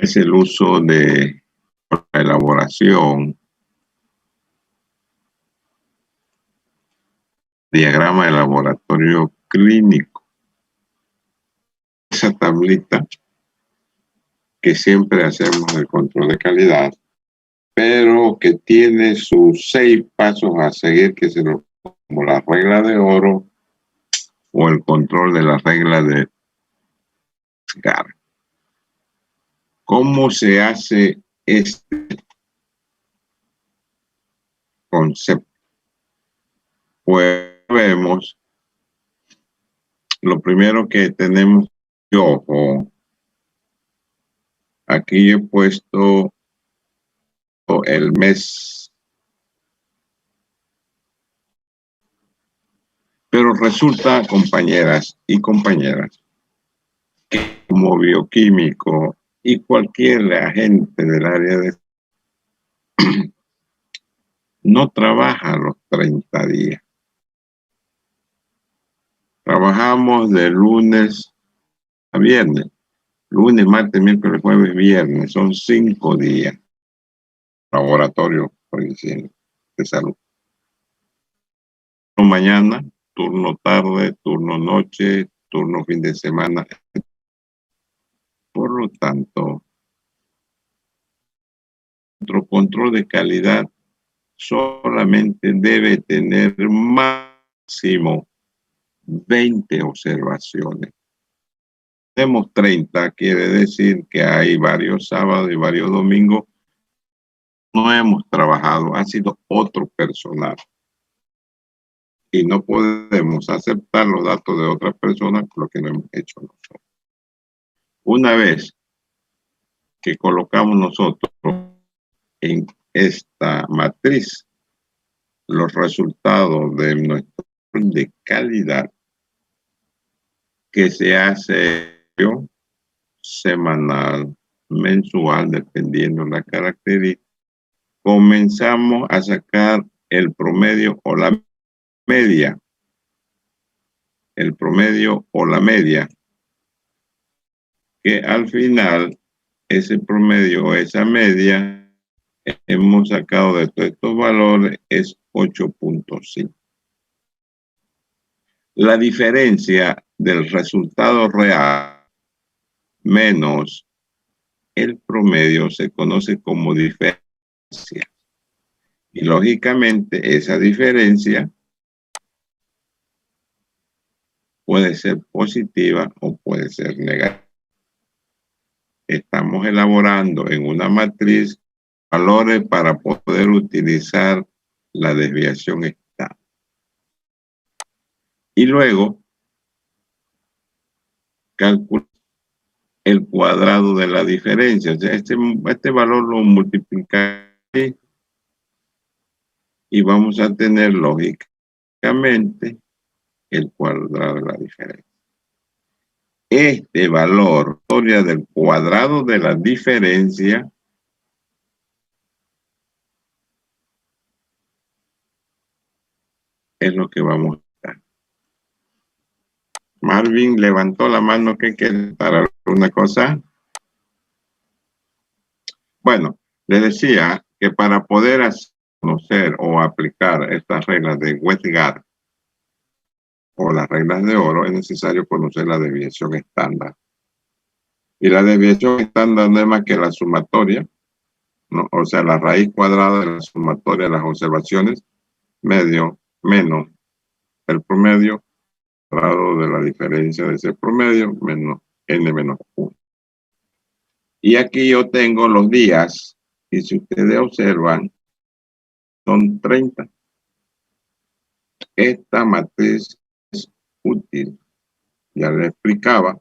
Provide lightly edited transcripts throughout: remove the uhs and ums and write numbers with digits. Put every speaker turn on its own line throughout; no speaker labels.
es el uso de la elaboración, diagrama de laboratorio clínico. Esa tablita que siempre hacemos el control de calidad, pero que tiene sus 6 pasos a seguir, que se lo como la regla de oro o el control de la regla de GAR. ¿Cómo se hace este concepto? Pues vemos, lo primero que tenemos, ojo, aquí he puesto el mes, pero resulta, compañeras y compañeras, que como bioquímico y cualquier agente del área de no trabaja los 30 días. Trabajamos de lunes a viernes. Lunes, martes, miércoles, jueves, viernes. Son 5 días. Laboratorio, por decirlo, de salud. Turno mañana, turno tarde, turno noche, turno fin de semana. Por lo tanto, nuestro control de calidad solamente debe tener máximo 20 observaciones. Tenemos 30, quiere decir que hay varios sábados y varios domingos. No hemos trabajado, ha sido otro personal. Y no podemos aceptar los datos de otras personas por lo que no hemos hecho nosotros. Una vez que colocamos nosotros en esta matriz los resultados de nuestro de calidad, que se hace semanal, mensual, dependiendo de la característica, comenzamos a sacar el promedio o la media. El promedio o la media, que al final ese promedio o esa media hemos sacado de todos estos valores es 8.5. La diferencia del resultado real menos el promedio se conoce como diferencia. Y lógicamente esa diferencia puede ser positiva o puede ser negativa. Estamos elaborando en una matriz valores para poder utilizar la desviación estándar. Y luego calcular el cuadrado de la diferencia. O sea, este valor lo multiplicamos y vamos a tener lógicamente el cuadrado de la diferencia. Este valor, historia del cuadrado de la diferencia, es lo que vamos a dar. Marvin levantó la mano. ¿Qué quiere para una cosa? Bueno, les decía que para poder conocer o aplicar estas reglas de Westgard o las reglas de oro es necesario conocer la desviación estándar. Y la desviación estándar no es más que la sumatoria, ¿no? O sea, la raíz cuadrada de la sumatoria de las observaciones, medio menos el promedio, cuadrado de la diferencia de ese promedio, menos n menos 1. Y aquí yo tengo los días, y si ustedes observan, son 30. Esta matriz es útil. Ya les explicaba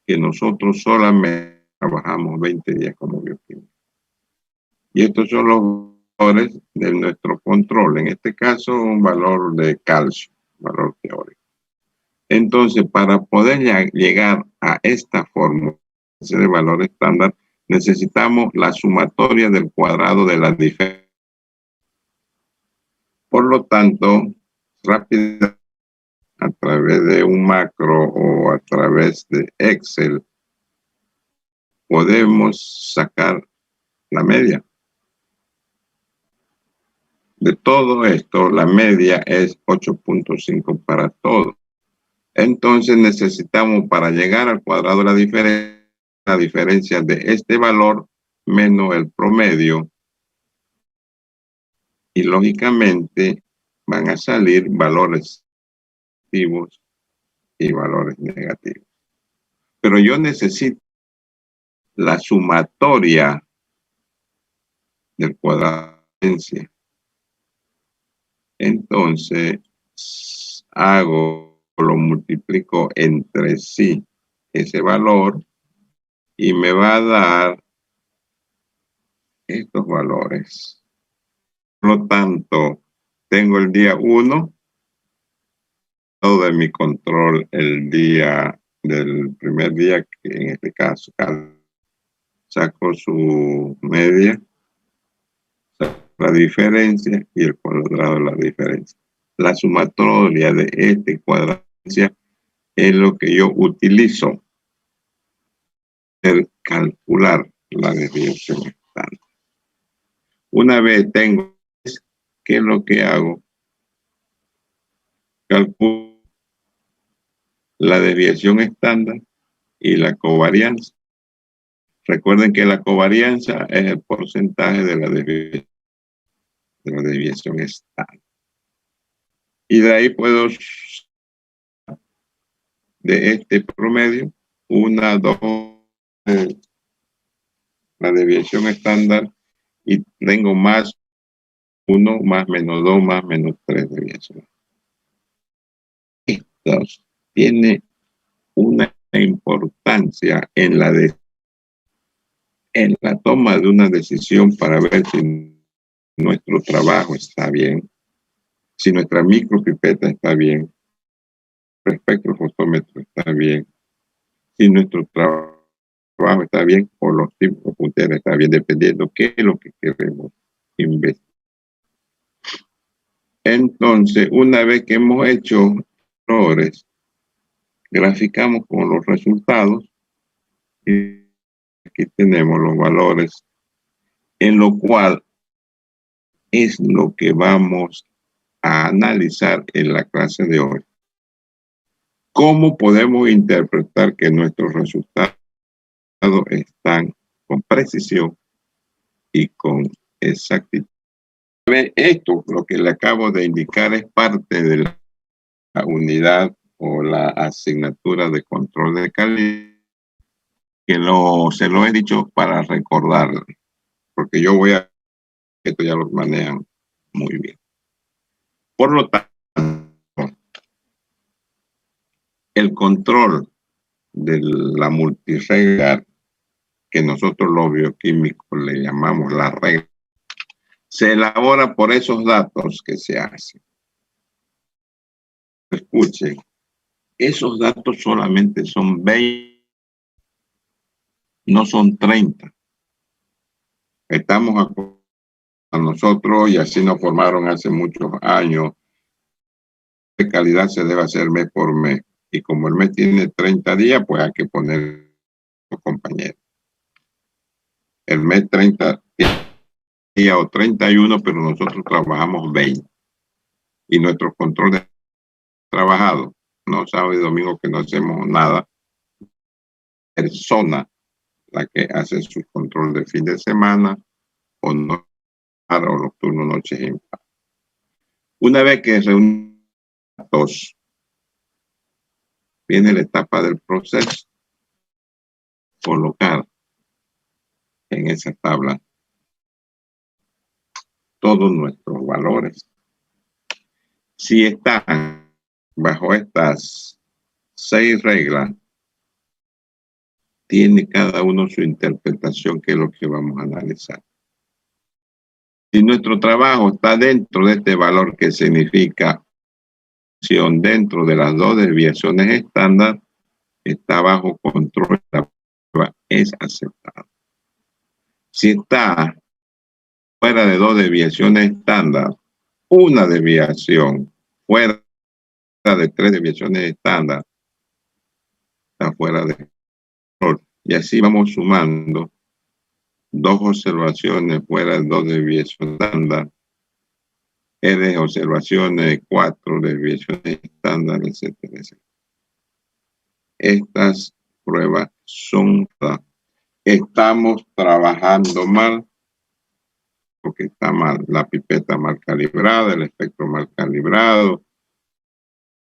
que nosotros solamente trabajamos 20 días como bioquímicos. Y estos son los valores de nuestro control. En este caso, un valor de calcio, valor teórico. Entonces, para poder llegar a esta fórmula de valor estándar, necesitamos la sumatoria del cuadrado de la diferencia. Por lo tanto, rápidamente, a través de un macro o a través de Excel, podemos sacar la media. De todo esto, la media es 8.5 para todo. Entonces necesitamos, para llegar al cuadrado de la diferencia de este valor menos el promedio, y lógicamente van a salir valores positivos y valores negativos. Pero yo necesito la sumatoria del cuadrado de diferencia. Entonces lo multiplico entre sí ese valor y me va a dar estos valores. Por lo tanto, tengo el día 1, todo de mi control el día del primer día, que en este caso saco su media, saco la diferencia y el cuadrado de la diferencia. La sumatoria de este cuadrado es lo que yo utilizo para calcular la desviación estándar. Una vez tengo, ¿qué es lo que hago? Calculo la desviación estándar y la covarianza. Recuerden que la covarianza es el porcentaje de la desviación estándar. Y de ahí puedo, de este promedio, 1, 2, la desviación estándar, y tengo más 1, más menos 2, más menos 3 desviaciones. Esto tiene una importancia en la toma de una decisión para ver si nuestro trabajo está bien, si nuestra micropipeta está bien, el espectrofotómetro está bien, si nuestro trabajo está bien o los tipos de punteros está bien, dependiendo qué es lo que queremos investigar. Entonces, una vez que hemos hecho errores, graficamos con los resultados y aquí tenemos los valores, en lo cual es lo que vamos a analizar en la clase de hoy. ¿Cómo podemos interpretar que nuestros resultados están con precisión y con exactitud? Esto, lo que le acabo de indicar, es parte de la unidad o la asignatura de control de calidad, que se lo he dicho para recordar, porque yo voy a, esto ya lo manejan muy bien. Por lo tanto, el control de la multirregla, que nosotros los bioquímicos le llamamos la regla, se elabora por esos datos que se hacen. Escuchen, esos datos solamente son 20, no son 30. Estamos a nosotros, y así nos formaron hace muchos años, de calidad se debe hacer mes por mes. Y como el mes tiene 30 días, pues hay que poner los compañeros. El mes 30 días o 31, pero nosotros trabajamos 20. Y nuestro control de trabajado, no sábado y domingo que no hacemos nada, persona la que hace su control de fin de semana o no, o los turnos noches en paz. Una vez que reunimos datos, viene la etapa del proceso, colocar en esa tabla todos nuestros valores. Si están bajo estas 6 reglas, tiene cada uno su interpretación, que es lo que vamos a analizar. Si nuestro trabajo está dentro de este valor, que significa dentro de las 2 desviaciones estándar, está bajo control, es aceptado. Si está fuera de 2 desviaciones estándar, una desviación fuera de 3 desviaciones estándar, está fuera de control Y así vamos sumando 2 observaciones fuera, 2 desviaciones estándar, de observaciones, 4 desviaciones estándar, etcétera, etcétera. Estas pruebas son, estamos trabajando mal, porque está mal, la pipeta mal calibrada, el espectro mal calibrado,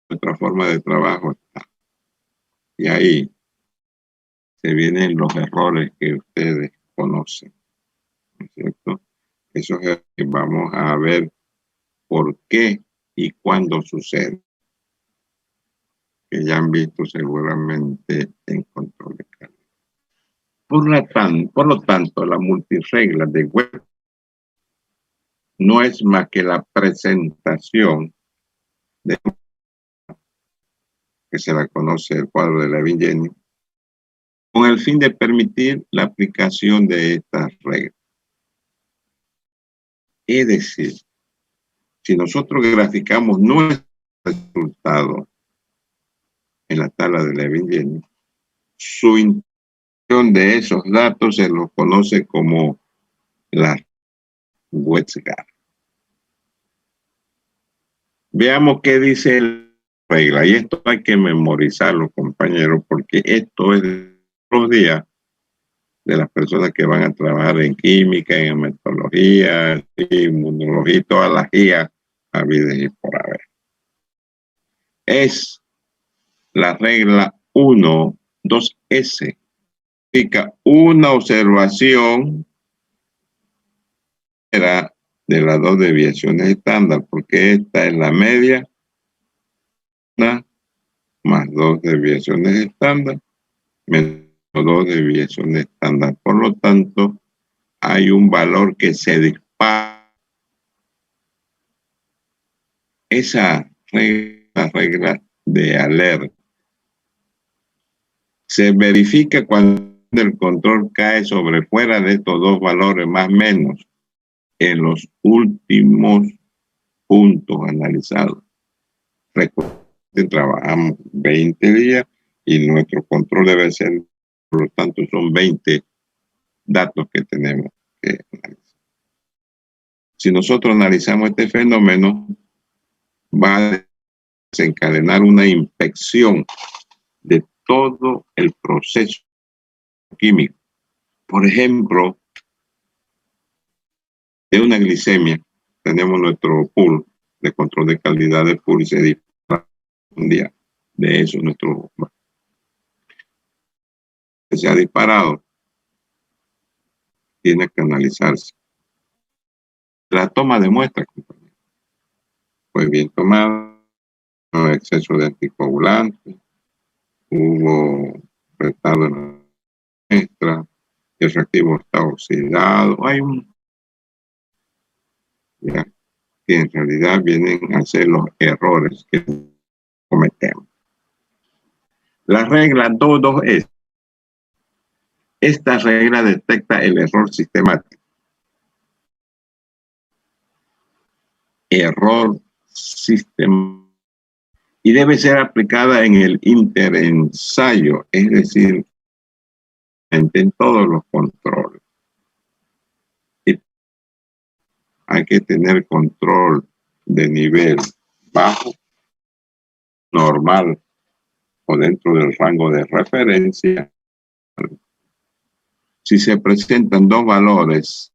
nuestra forma de trabajo está. Y ahí se vienen los errores que ustedes conocen, ¿no es cierto? Eso es que vamos a ver por qué y cuándo sucede, que ya han visto seguramente en control de calidad. Por lo tanto, la multirregla de Webb no es más que la presentación de que se la conoce el cuadro de Levin-Jennings, con el fin de permitir la aplicación de estas reglas. Es decir, si nosotros graficamos nuestro resultado en la tabla de Levin-Jennings, su intención de esos datos se los conoce como la Wexgar. Veamos qué dice la regla, y esto hay que memorizarlo, compañeros, porque esto es de los días de las personas que van a trabajar en química, en metodología, inmunología y todas las guías habidas y por haber. Es la regla 1.2S. Significa una observación era de las 2 desviaciones estándar, porque esta es la media, una más 2 desviaciones estándar, menos 2 desviaciones estándar. Por lo tanto, hay un valor que se dispara. Esa regla de Alert se verifica cuando el control cae sobre fuera de estos 2 valores más o menos en los últimos puntos analizados. Recuerden, trabajamos 20 días y nuestro control debe ser, por lo tanto, son 20 datos que tenemos que analizar. Si nosotros analizamos este fenómeno, va a desencadenar una inspección de todo el proceso químico. Por ejemplo, de una glicemia, tenemos nuestro pool de control de calidad de pool y se dispara un día. De eso nuestro que se ha disparado tiene que analizarse. La toma de muestras, compañeros, fue bien tomada, no exceso de anticoagulantes, hubo retardo en la muestra, el reactivo está oxidado, hay un ya, que en realidad vienen a ser los errores que cometemos. La regla 2.2 es, esta regla detecta el error sistemático. Error sistemático. Y debe ser aplicada en el interensayo, es decir, en todos los controles. Y hay que tener control de nivel bajo, normal o dentro del rango de referencia. Si se presentan 2 valores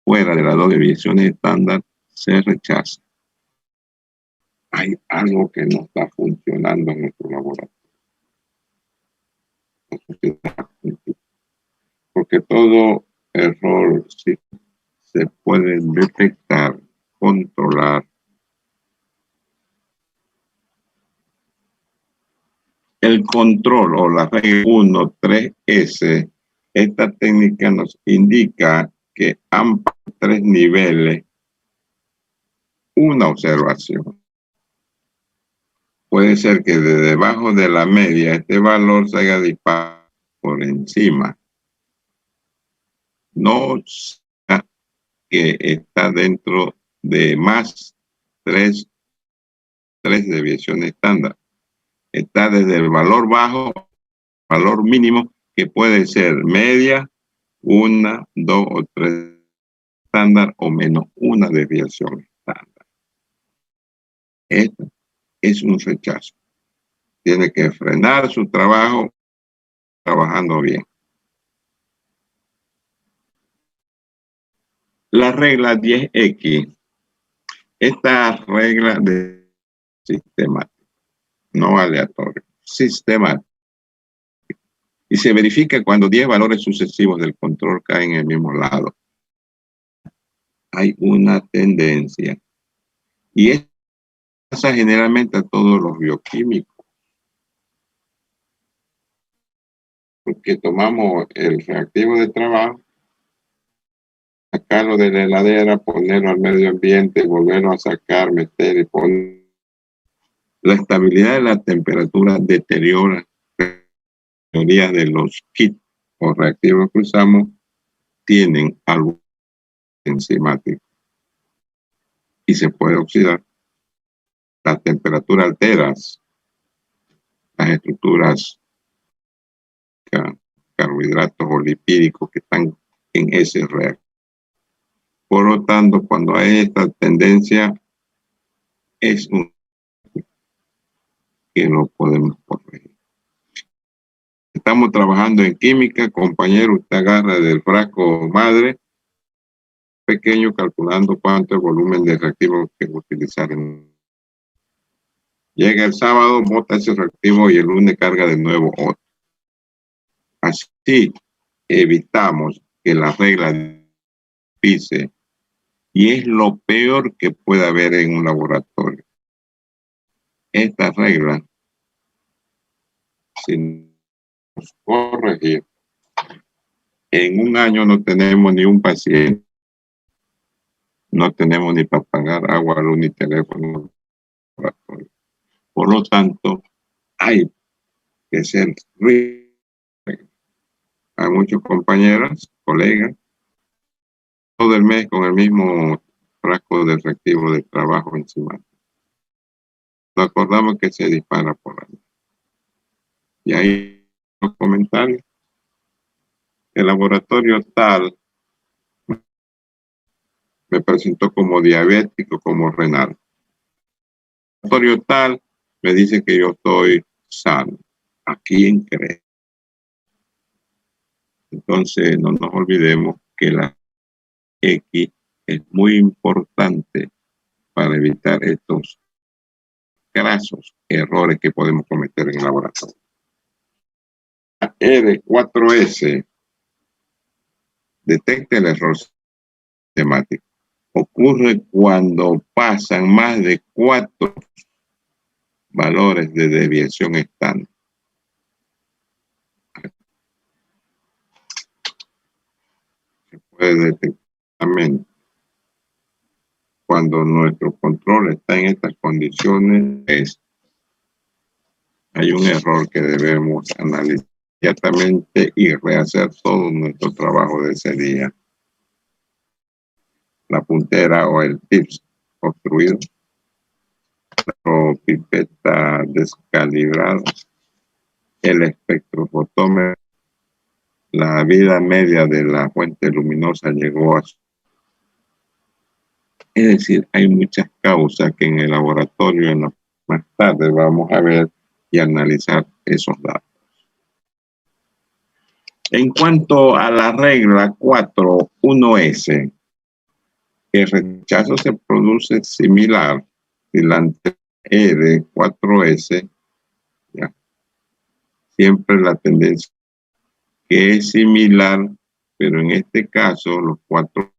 fuera de las 2 desviaciones estándar, se rechaza. Hay algo que no está funcionando en nuestro laboratorio. Porque todo error sí se puede detectar, controlar. El control o la regla 1.3S, esta técnica nos indica que ambos 3 niveles, una observación. Puede ser que de debajo de la media este valor se haya disparado por encima. No sea que está dentro de más 3 desviaciones estándar. Está desde el valor bajo valor mínimo, que puede ser media, 1, 2 o 3 estándar o menos una desviación estándar. Esto es un rechazo. Tiene que frenar su trabajo trabajando bien. La regla 10X. Esta regla de sistemático, no aleatorio, sistemático. Y se verifica cuando 10 valores sucesivos del control caen en el mismo lado. Hay una tendencia. Y esto pasa generalmente a todos los bioquímicos. Porque tomamos el reactivo de trabajo, sacarlo de la heladera, ponerlo al medio ambiente, volverlo a sacar, meter y poner. La estabilidad de la temperatura deteriora la mayoría de los kits o reactivos que usamos tienen algo enzimático y se puede oxidar. La temperatura altera las estructuras carbohidratos o lipídicos que están en ese reactivo. Por lo tanto, cuando hay esta tendencia, es un que no podemos corregir. Estamos trabajando en química, compañero, usted agarra del frasco madre pequeño calculando cuánto es el volumen de reactivo que utilizar. Llega el sábado, bota ese reactivo y el lunes carga de nuevo otro. Así evitamos que la regla pise, y es lo peor que puede haber en un laboratorio. Esta regla, si nos corregir, en un año no tenemos ni un paciente, no tenemos ni para pagar agua, luz ni teléfono. Por lo tanto, hay que ser rígido. Hay muchos compañeros, colegas, todo el mes con el mismo frasco de reactivo de trabajo encima. Nos acordamos que se dispara por ahí. Y ahí los comentarios. El laboratorio tal me presentó como diabético, como renal. El laboratorio tal me dice que yo estoy sano. ¿A quién cree? Entonces no nos olvidemos que la X es muy importante para evitar estos grasos errores que podemos cometer en el laboratorio. R4S detecta el error sistemático. Ocurre cuando pasan más de 4 valores de desviación estándar. Se puede detectar también cuando nuestro control está en estas condiciones. Hay un error que debemos analizar inmediatamente y rehacer todo nuestro trabajo de ese día. La puntera o el tips obstruido, o pipeta descalibrada, el espectrofotómetro, la vida media de la fuente luminosa llegó a su... Es decir, hay muchas causas que en el laboratorio más tarde vamos a ver y analizar esos datos. En cuanto a la regla 4.1s, el rechazo se produce similar si la R4S, ya, siempre la tendencia que es similar, pero en este caso los 4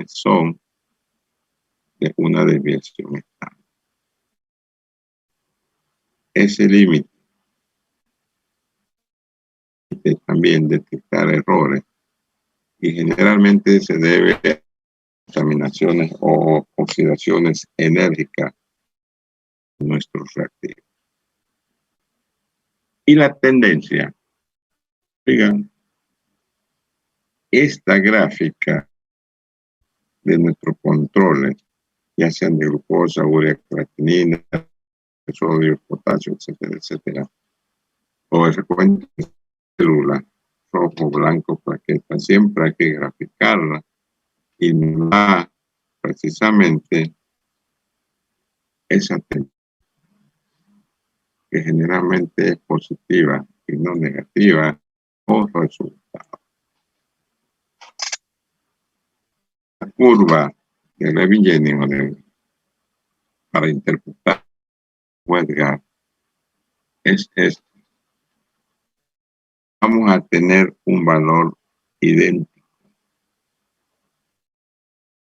son de una desviación estándar. Ese límite también detectar errores y generalmente se debe a contaminaciones o oxidaciones enérgicas en nuestros reactivos. Y la tendencia, digan, esta gráfica de nuestros controles, ya sean de glucosa, urea, creatinina, sodio, potasio, etcétera, etcétera, o el recuento célula, rojo, blanco, plaqueta. Siempre hay que graficarla y da precisamente esa tendencia, que generalmente es positiva y no negativa, o resultado. La curva de Levin-Jennings para interpretar Edgar es esto. Vamos a tener un valor idéntico.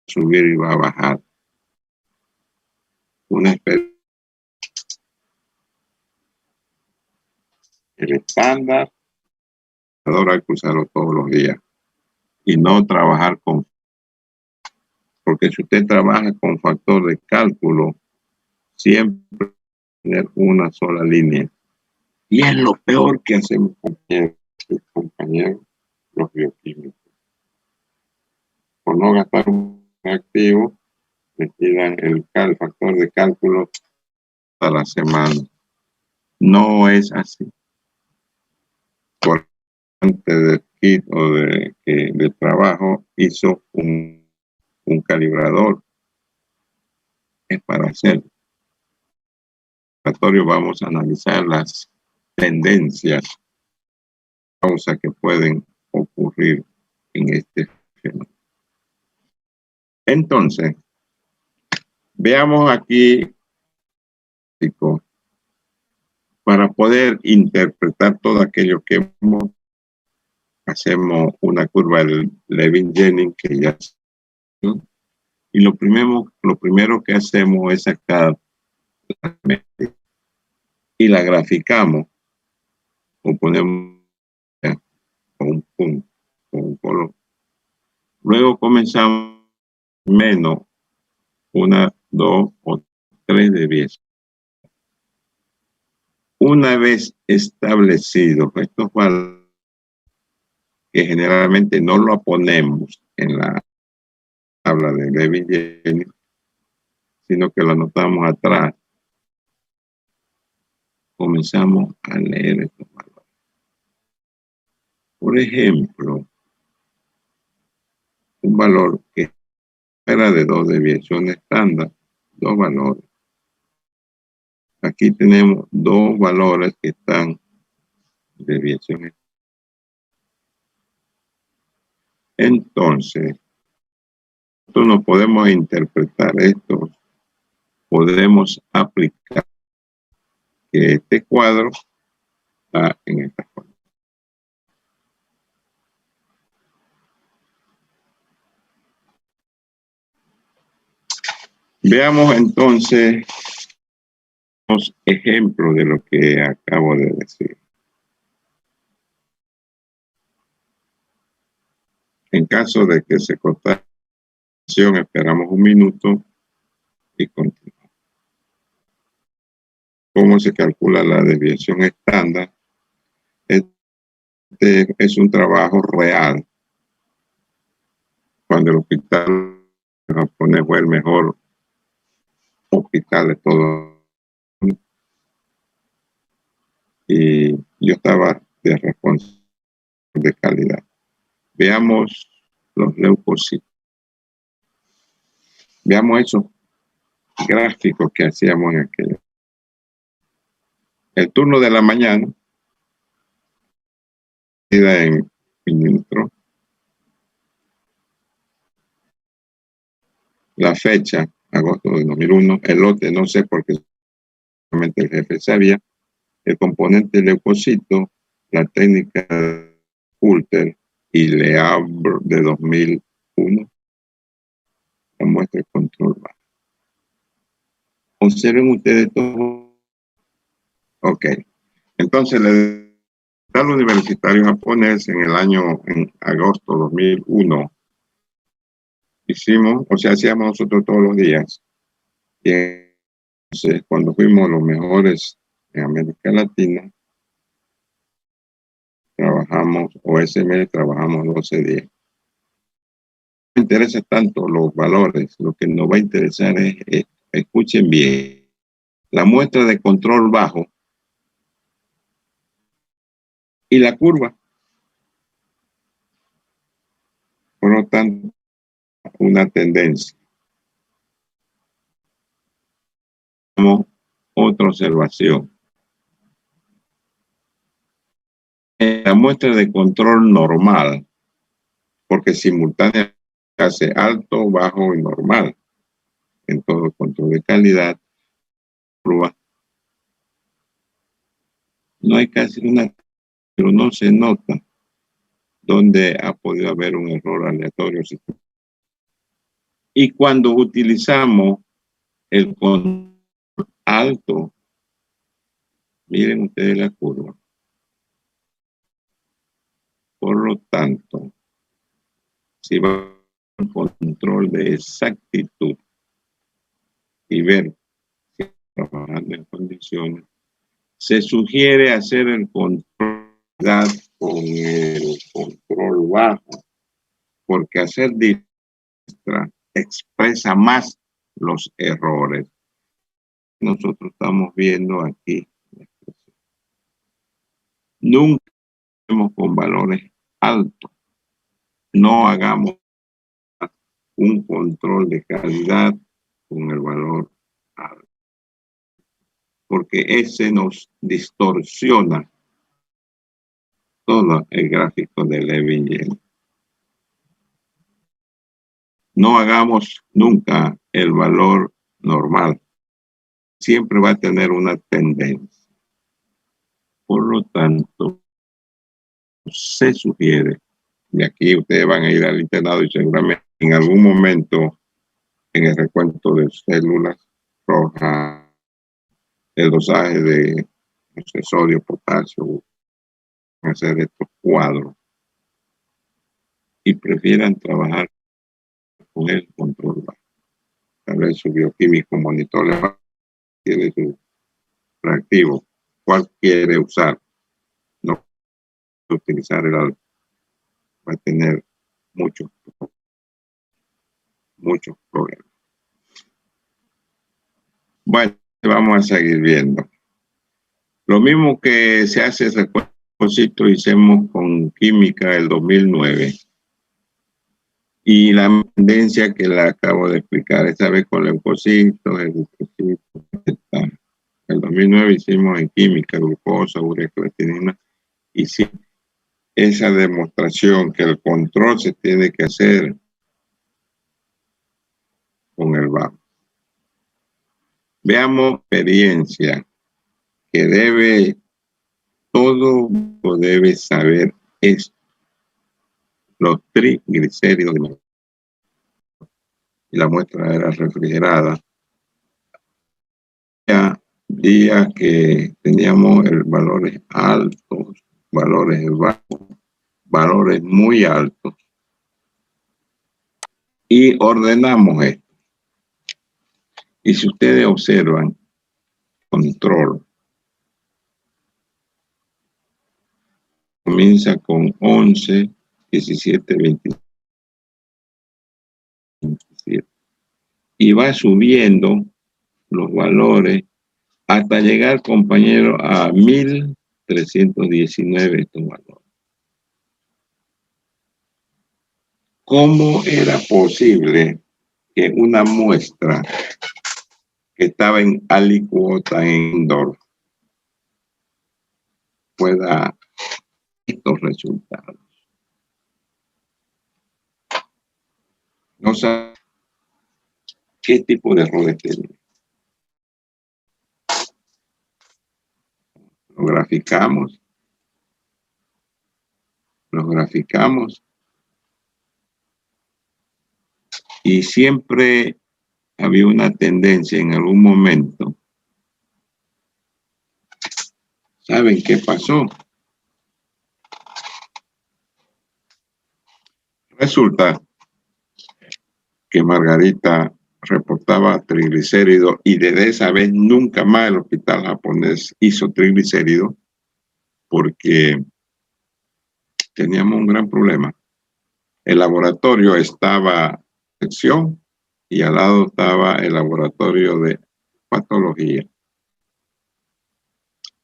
Subir y va a bajar. Una especie. El estándar hay que usarlo todos los días y no trabajar con, porque si usted trabaja con factor de cálculo, siempre tener una sola línea. Y es lo peor que hacemos compañeros, los bioquímicos. Por no gastar un activo, le tiran el factor de cálculo a la semana. No es así. Por antes del kit o de trabajo hizo un calibrador. Es para hacer. Vamos a analizar las tendencias, causas que pueden ocurrir en este fenómeno. Entonces, veamos aquí para poder interpretar todo aquello que hacemos una curva de Levin-Jennings que ya, ¿no? Y lo primero que hacemos es sacar la mente y la graficamos o ponemos con un punto, con un color. Luego comenzamos menos 1, 2 o 3 desviaciones. Una vez establecidos estos valores, que generalmente no lo ponemos en la tabla de Levin-Jennings, sino que lo anotamos atrás, comenzamos a leer estos valores. Por ejemplo, un valor que era de 2 desviaciones estándar, 2 valores. Aquí tenemos 2 valores que están desviaciones. Entonces, nosotros no podemos interpretar esto, podemos aplicar que este cuadro está en esta forma. Veamos entonces los ejemplos de lo que acabo de decir. En caso de que se cortara la sesión, esperamos un minuto y continuamos. ¿Cómo se calcula la desviación estándar? Este es un trabajo real. Cuando el hospital japonés fue el mejor hospital de todo. Y yo estaba de responsable de calidad. Veamos los leucocitos. Veamos esos gráficos que hacíamos en aquel. El turno de la mañana, en minutos. La fecha, agosto de 2001. El lote, no sé por qué solamente el jefe sabía. El componente leucocito, la técnica Coulter y Le Havre de 2001. La muestra de control bajo. Observen ustedes todo. Ok. Entonces, el hospital universitario japonés en agosto 2001, hacíamos nosotros todos los días. Y entonces, cuando fuimos los mejores en América Latina, ese mes trabajamos 12 días. No me interesa tanto los valores, lo que nos va a interesar es escuchen bien, la muestra de control bajo y la curva. lo tanto, una tendencia. Como otra observación. En la muestra de control normal, porque simultáneamente hace alto, bajo y normal. En todo control de calidad, prueba. No hay casi una, pero no se nota donde ha podido haber un error aleatorio. Y cuando utilizamos el control alto, miren ustedes la curva. Por lo tanto, si va a control de exactitud y ver si está trabajando en condiciones, se sugiere hacer el control con el control bajo, porque hacer diestra expresa más los errores. Nosotros estamos viendo aquí. Nunca con valores altos. No hagamos un control de calidad con el valor alto, porque ese nos distorsiona todo el gráfico de Levy-Yell. No hagamos nunca el valor normal. Siempre va a tener una tendencia. Por lo tanto, se sugiere, y aquí ustedes van a ir al internado y seguramente en algún momento en el recuento de células rojas, el dosaje de sodio, potasio, hacer estos cuadros y prefieran trabajar con el control bajo. Tal vez su bioquímico monitor tiene su reactivo. ¿Cuál quiere usar? No utilizar el alto. Va a tener muchos problemas. Bueno, vamos a seguir viendo. Lo mismo que se hace, recuerdo, hicimos con química el 2009. Y la tendencia que la acabo de explicar, esta vez con leucocitos, el 2009 hicimos en química, glucosa, urea, creatinina, y sí, esa demostración que el control se tiene que hacer con el bajo. Veamos experiencia que todo debe saber esto. Los triglicéridos y la muestra era refrigerada. Día que teníamos valores altos, valores bajos, valores muy altos. Y ordenamos esto. Y si ustedes observan, control comienza con 11, 17, 27. Y va subiendo los valores hasta llegar, compañero, a 1319 estos valores. ¿Cómo era posible que una muestra que estaba en alicuota en indoor pueda estos resultados? No sé qué tipo de errores tenía. Lo graficamos y siempre había una tendencia en algún momento. ¿Saben qué pasó? Resulta que Margarita reportaba triglicéridos y desde esa vez nunca más el hospital japonés hizo triglicéridos porque teníamos un gran problema. El laboratorio estaba en sección y al lado estaba el laboratorio de patología.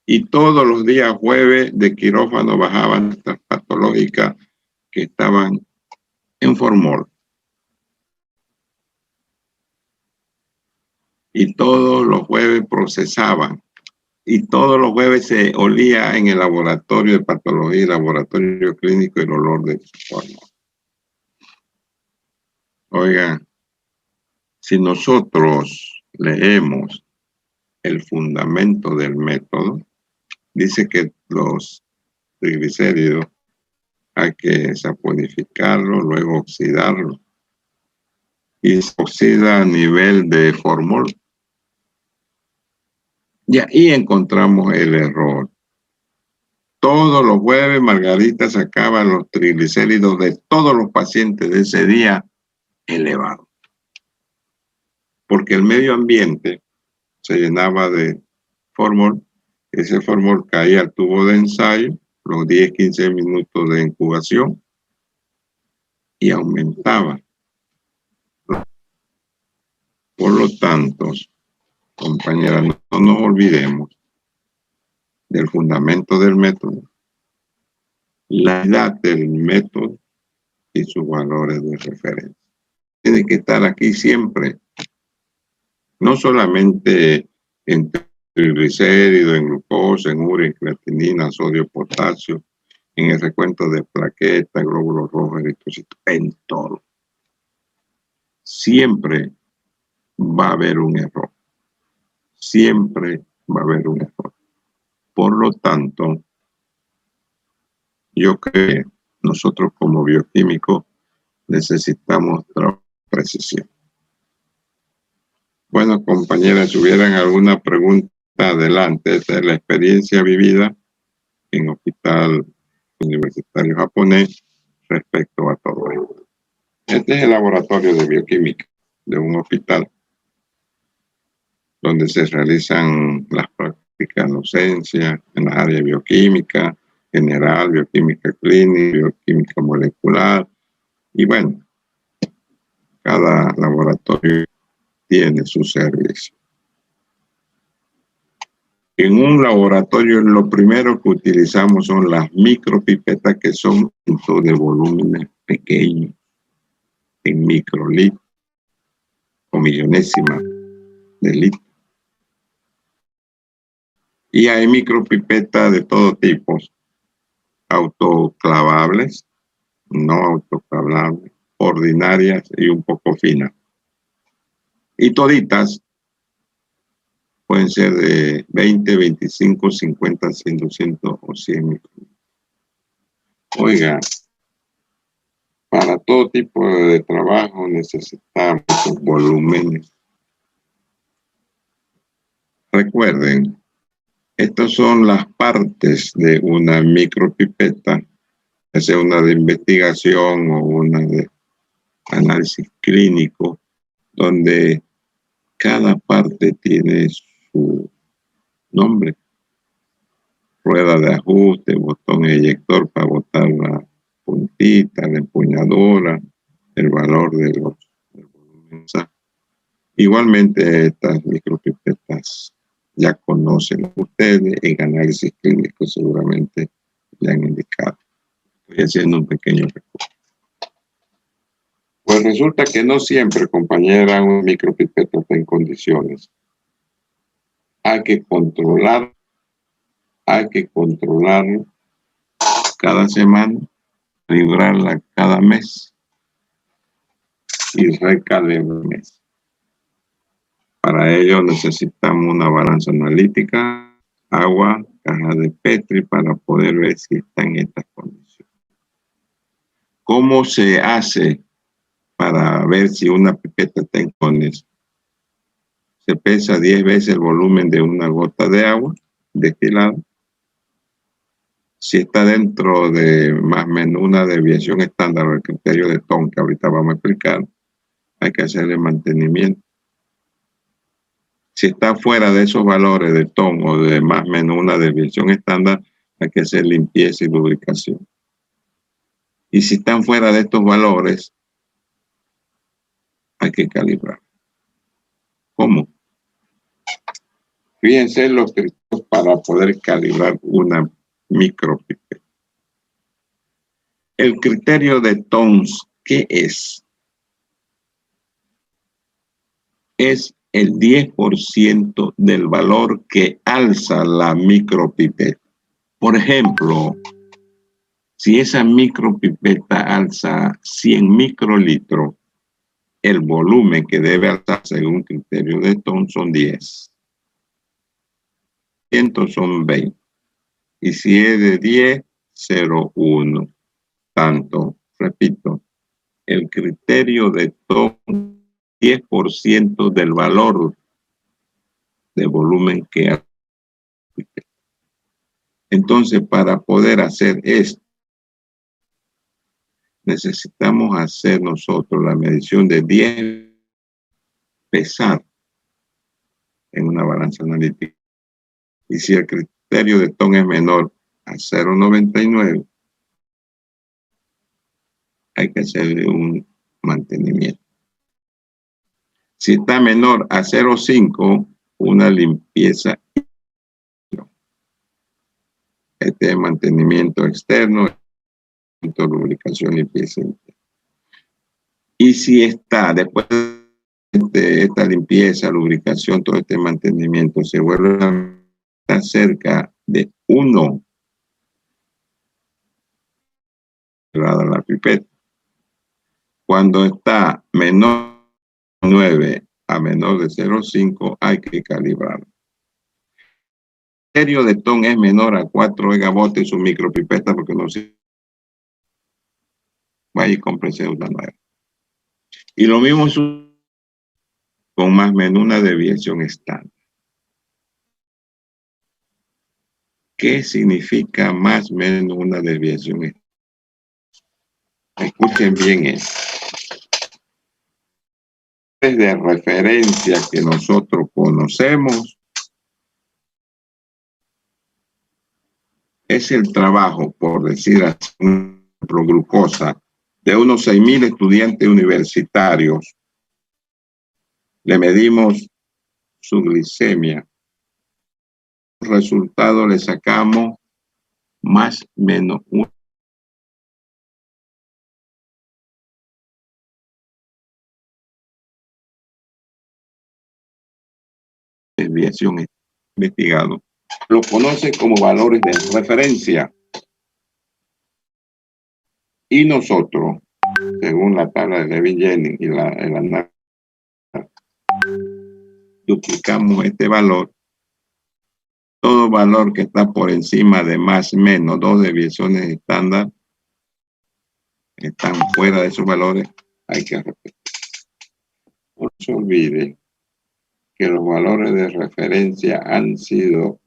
Y todos los días jueves de quirófano bajaban estas patológicas que estaban en formol. Y todos los jueves procesaban. Y todos los jueves se olía en el laboratorio de patología y laboratorio clínico el olor de formol. Oigan, si nosotros leemos el fundamento del método, dice que los triglicéridos hay que saponificarlo, luego oxidarlo. Y se oxida a nivel de formol. Y ahí encontramos el error. Todos los jueves Margarita sacaba los triglicéridos de todos los pacientes de ese día elevados. Porque el medio ambiente se llenaba de formol. Ese formol caía al tubo de ensayo, los 10-15 minutos de incubación, y aumentaba. Por lo tanto, compañeras, no nos olvidemos del fundamento del método, la edad del método y sus valores de referencia. Tiene que estar aquí siempre, no solamente en triglicéridos, en glucosa, en urea, en creatinina, sodio, potasio, en el recuento de plaquetas, glóbulos rojos, eritrocitos, en todo. Siempre va a haber un error. Siempre va a haber un error. Por lo tanto, yo creo que nosotros como bioquímicos necesitamos precisión. Bueno, compañeras, si hubieran alguna pregunta, adelante. Esta es la experiencia vivida en Hospital Universitario Japonés respecto a todo esto. Este es el laboratorio de bioquímica de un hospital donde se realizan las prácticas de docencia en la área de bioquímica general, bioquímica clínica, bioquímica molecular. Y bueno, cada laboratorio tiene su servicio. En un laboratorio lo primero que utilizamos son las micropipetas, que son de volúmenes pequeños, en microlitros o millonésimas de litro. Y hay micropipetas de todo tipo, autoclavables, no autoclavables, ordinarias y un poco finas. Y toditas pueden ser de 20, 25, 50, 100, 200 o 100 microlitros. Oiga, para todo tipo de trabajo necesitamos volúmenes. Recuerden, estas son las partes de una micropipeta, ya sea una de investigación o una de análisis clínico, donde cada parte tiene su nombre. Rueda de ajuste, botón eyector para botar la puntita, la empuñadura, el valor del volumen. Igualmente, estas micropipetas ya conocen ustedes, en análisis clínico seguramente le han indicado. Estoy haciendo un pequeño recuento. Pues resulta que no siempre, compañera, un micropipeta está en condiciones. Hay que controlarlo cada semana, librarla cada mes y recalibrar el mes. Para ello necesitamos una balanza analítica, agua, caja de Petri para poder ver si está en estas condiciones. ¿Cómo se hace para ver si una pipeta está en condiciones? Se pesa 10 veces el volumen de una gota de agua destilada. Si está dentro de más o menos una desviación estándar o el criterio de Thom, que ahorita vamos a explicar, hay que hacerle mantenimiento. Si está fuera de esos valores de Thom o de más o menos una desviación estándar, hay que hacer limpieza y lubricación. Y si están fuera de estos valores, hay que calibrar. ¿Cómo? Fíjense los criterios para poder calibrar una micropipeta. El criterio de Thom ¿Qué es? Es el 10% del valor que alza la micropipeta. Por ejemplo, si esa micropipeta alza 100 microlitros, el volumen que debe alzar según criterio de Thom son 10. 100 son 20. Y si es de 10, 0,1. Tanto, repito, el criterio de Thom, 10% del valor de volumen que alza. Entonces, para poder hacer esto, necesitamos hacer nosotros la medición de 10, pesar en una balanza analítica. Y si el criterio de Thom es menor a 0,99, hay que hacerle un mantenimiento. Si está menor a 0,5, una limpieza. Este es mantenimiento externo, lubricación, limpieza interna. Y si está después de esta limpieza, lubricación, todo este mantenimiento, se vuelve a estar cerca de 1 la pipeta. Cuando está menor de 9 a menor de 0,5, hay que calibrar. El criterio de Thom es menor a 4 megavoltios su micropipeta porque no sirve. Vaya y cómprese una nueva. Y lo mismo con más o menos una desviación estándar. ¿Qué significa más o menos una desviación estándar? Escuchen bien esto. De referencia que nosotros conocemos es el trabajo, por decir así, por glucosa, de unos 6,000 estudiantes universitarios. Le medimos su glicemia. Resultado le sacamos más o menos una desviación investigado. Lo conoce como valores de referencia. Y nosotros, según la tabla de Levin-Jennings y el análisis, duplicamos este valor. Todo valor que está por encima de más o menos 2 desviaciones estándar están fuera de esos valores, hay que repetir. No se olvide que los valores de referencia han sido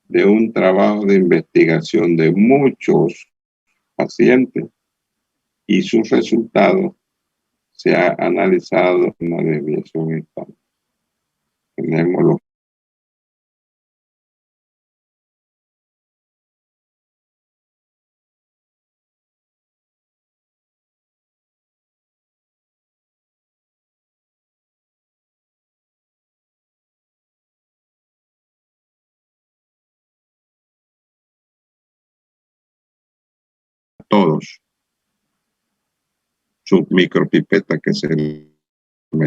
de un trabajo de investigación de muchos pacientes y sus resultados se ha analizado en una desviación estándar. Tenemos los todos sus micropipetas que se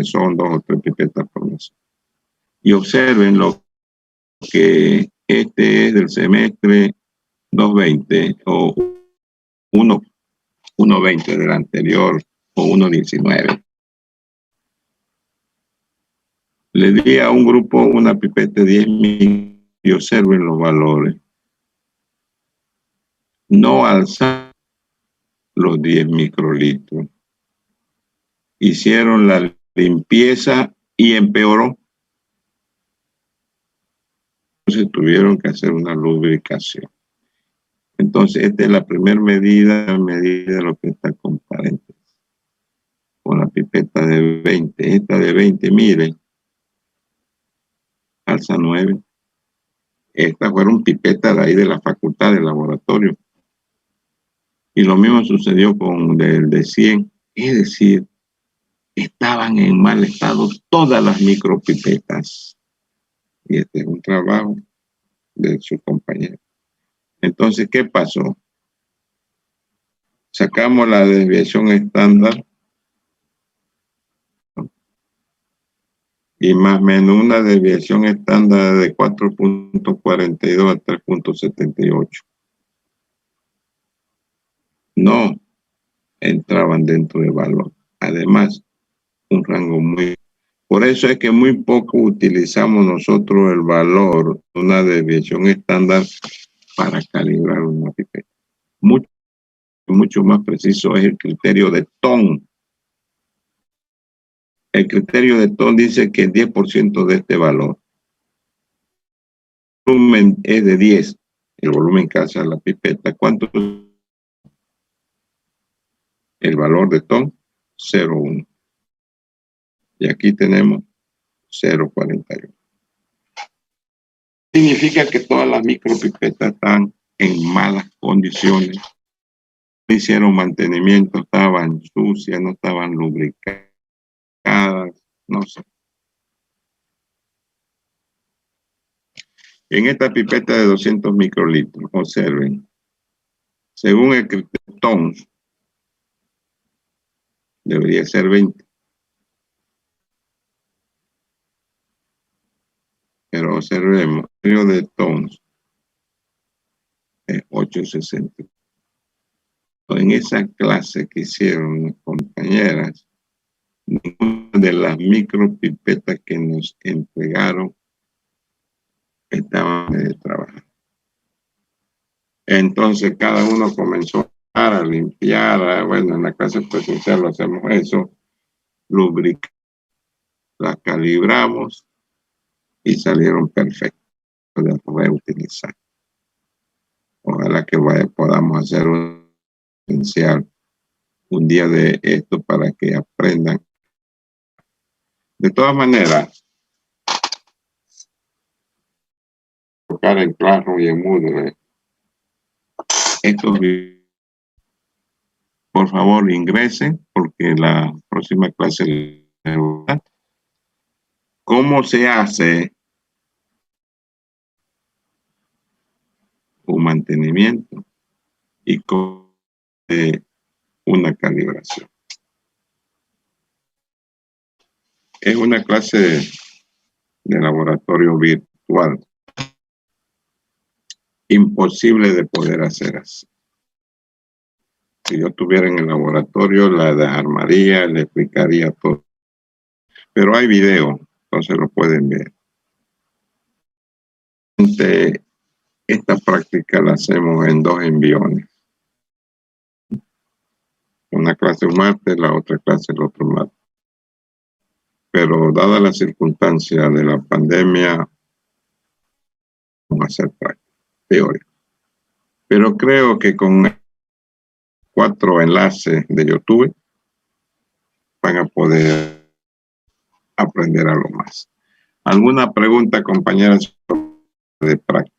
son 2 o 3 pipetas por mes. Y observen lo que este es del semestre 220 o 1.20 del anterior o 1.19. Le di a un grupo una pipeta de 10 mil y observen los valores. No alzan los 10 microlitros. Hicieron la limpieza y empeoró. Entonces tuvieron que hacer una lubricación. Entonces, esta es la primera medida de lo que está con paréntesis. Con la pipeta de 20. Esta de 20, miren, alza 9. Estas fueron pipetas de ahí de la facultad, del laboratorio. Y lo mismo sucedió con el de 100. Es decir, estaban en mal estado todas las micropipetas. Y este es un trabajo de su compañero. Entonces, ¿qué pasó? Sacamos la desviación estándar y más o menos una desviación estándar de 4.42 a 3.78. No entraban dentro del valor. Además, un rango muy... Por eso es que muy poco utilizamos nosotros el valor de una desviación estándar para calibrar una pipeta. Mucho más preciso es el criterio de Thom. El criterio de Thom dice que el 10% de este valor, el volumen es de 10, el volumen que hace la pipeta. ¿Cuánto es el valor de Thom? 0,1. Y aquí tenemos 0,41. Significa que todas las micropipetas están en malas condiciones. No hicieron mantenimiento, estaban sucias, no estaban lubricadas, no sé. En esta pipeta de 200 microlitros, observen, según el criterio Thom, debería ser 20. Pero observemos, el criterio de Thom es 860. En esa clase que hicieron las compañeras, ninguna de las micropipetas que nos entregaron estaban de trabajar. Entonces cada uno comenzó a limpiar, bueno, en la clase presencial lo hacemos eso, lubricar, la calibramos y salieron perfectos de reutilizar. Ojalá que podamos hacer un esencial un día de esto para que aprendan. De todas maneras, tocar en Classroom y en Moodle, estos videos, por favor ingresen porque la próxima clase cómo se hace un mantenimiento y cómo una calibración. Es una clase de laboratorio virtual. Imposible de poder hacer así. Si yo estuviera en el laboratorio, la desarmaría, le explicaría todo. Pero hay video, entonces lo pueden ver. Esta práctica la hacemos en 2 enviones. Una clase un martes, la otra clase el otro martes. Pero dada la circunstancia de la pandemia, vamos a hacer práctica, teórica. Pero creo que con 4 enlaces de YouTube van a poder aprender algo más. ¿Alguna pregunta, compañeras, de práctica?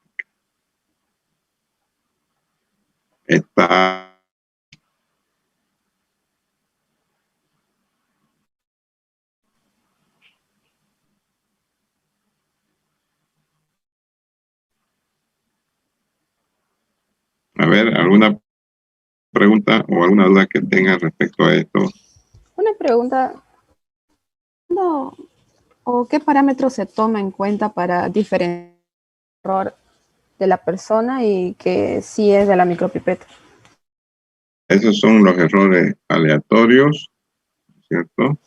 Está... A ver, ¿alguna pregunta o alguna duda que tenga respecto a esto?
Una pregunta. ¿No? ¿O qué parámetros se toma en cuenta para diferenciar el error de la persona y que sí es de la micropipeta?
Esos son los errores aleatorios, ¿cierto?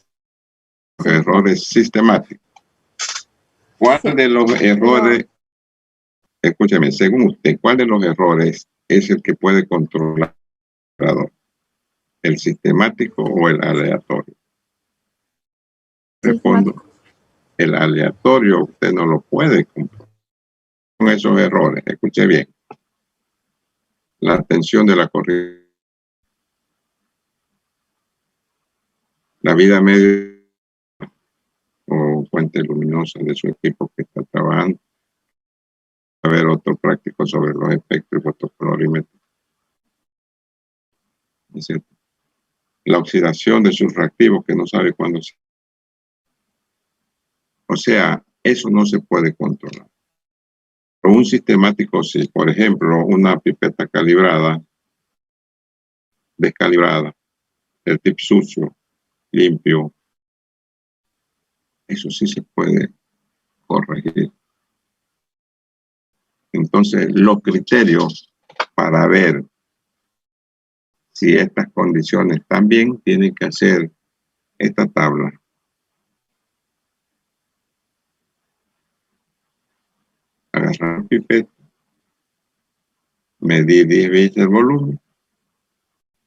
Los errores sistemáticos. ¿Cuál de los errores, escúcheme, según usted, cuál de los errores es el que puede controlar el operador? ¿El sistemático o el aleatorio? Respondo, el aleatorio usted no lo puede controlar. Con esos errores, escuche bien. La tensión de la corriente, la vida media o fuente luminosa de su equipo que está trabajando. A ver otro práctico sobre los espectros y fotocolorímetros. ¿Es cierto? La oxidación de sus reactivos que no sabe cuándo se... O sea, eso no se puede controlar. Pero un sistemático, sí. Por ejemplo, una pipeta calibrada descalibrada, el tip sucio, limpio. Eso sí se puede corregir. Entonces, los criterios para ver si estas condiciones están bien, tienen que hacer esta tabla. Agarrar el pipete, medir 10 veces el volumen,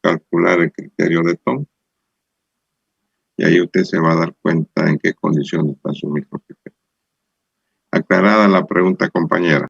calcular el criterio de Thom, y ahí usted se va a dar cuenta en qué condiciones está su micropipeta. Aclarada la pregunta, compañera.